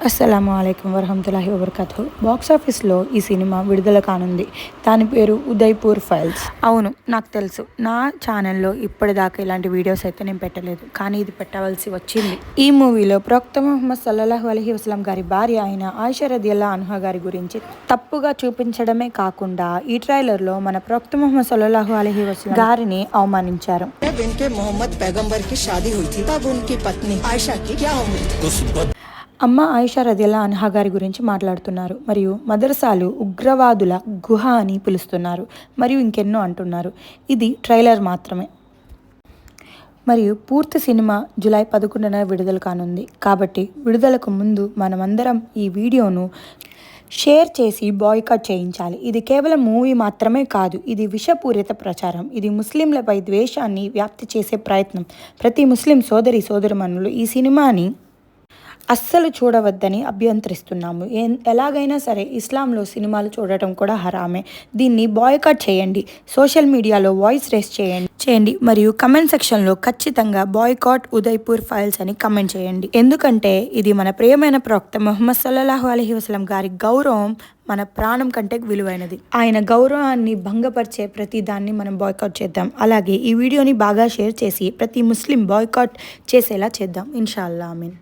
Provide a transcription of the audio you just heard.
అస్సలాముఅలైకుం వరహమతుల్లాహి వబర్కాతుహు. బాక్సాఫీస్లో ఈ సినిమా విడుదల కానుంది. దాని పేరు ఉదయ్పూర్ ఫైల్స్. అవును, నాకు తెలుసు. నా ఛానల్లో ఇప్పటిదాకా ఇలాంటి వీడియోస్ అయితే నేను పెట్టలేదు, కానీ ఇది పెట్టవలసి వచ్చింది. ఈ మూవీలో ప్రవక్త ముహమ్మద్ సల్లల్లాహు అలైహి వసల్లం గారి భార్య అయిన ఆయిషా రదియల్లాహు అన్హా గారి గురించి తప్పుగా చూపించడమే కాకుండా ఈ ట్రైలర్లో మన ప్రవక్త ముహమ్మద్ సల్లల్లాహు అలైహి వసల్లం గారిని అవమానించారు. मोहम्मद पैगंबर की शादी हुई थी, तब उनकी पत्नी आयशा की क्या उम्र? అమ్మ ఆయిషా రదియల్లాహు అన్హా గారి గురించి మాట్లాడుతున్నారు. మరియు మదర్సాలు ఉగ్రవాదుల గుహ అని పిలుస్తున్నారు, మరియు ఇంకెన్నో అంటున్నారు. ఇది ట్రైలర్ మాత్రమే. మరియు పూర్తి సినిమా జూలై 11న విడుదల కానుంది. కాబట్టి విడుదలకు ముందు మనమందరం ఈ వీడియోను షేర్ చేసి బాయ్కాట్ చేయించాలి. ఇది కేవలం మూవీ మాత్రమే కాదు, ఇది విషపూరిత ప్రచారం. ఇది ముస్లింలపై ద్వేషాన్ని వ్యాప్తి చేసే ప్రయత్నం. ప్రతి ముస్లిం సోదరిమణులు ఈ సినిమాని అస్సలు చూడవద్దని అభ్యంతరిస్తున్నాము. ఎలాగైనా సరే ఇస్లాంలో సినిమాలు చూడటం కూడా హరామే. దీన్ని బాయ్కాట్ చేయండి. సోషల్ మీడియాలో వాయిస్ రేస్ చేయండి మరియు కమెంట్ సెక్షన్లో ఖచ్చితంగా బాయ్కాట్ ఉదయ్పూర్ ఫైల్స్ అని కమెంట్ చేయండి. ఎందుకంటే ఇది మన ప్రియమైన ప్రవక్త ముహమ్మద్ సల్లల్లాహు అలైహి వసల్లం గారి గౌరవం మన ప్రాణం కంటే విలువైనది. ఆయన గౌరవాన్ని భంగపరిచే ప్రతి దాన్ని మనం బాయ్కాట్ చేద్దాం. అలాగే ఈ వీడియోని బాగా షేర్ చేసి ప్రతి ముస్లిం బాయ్కాట్ చేసేలా చేద్దాం. ఇన్షా అల్లా. ఆమీన్.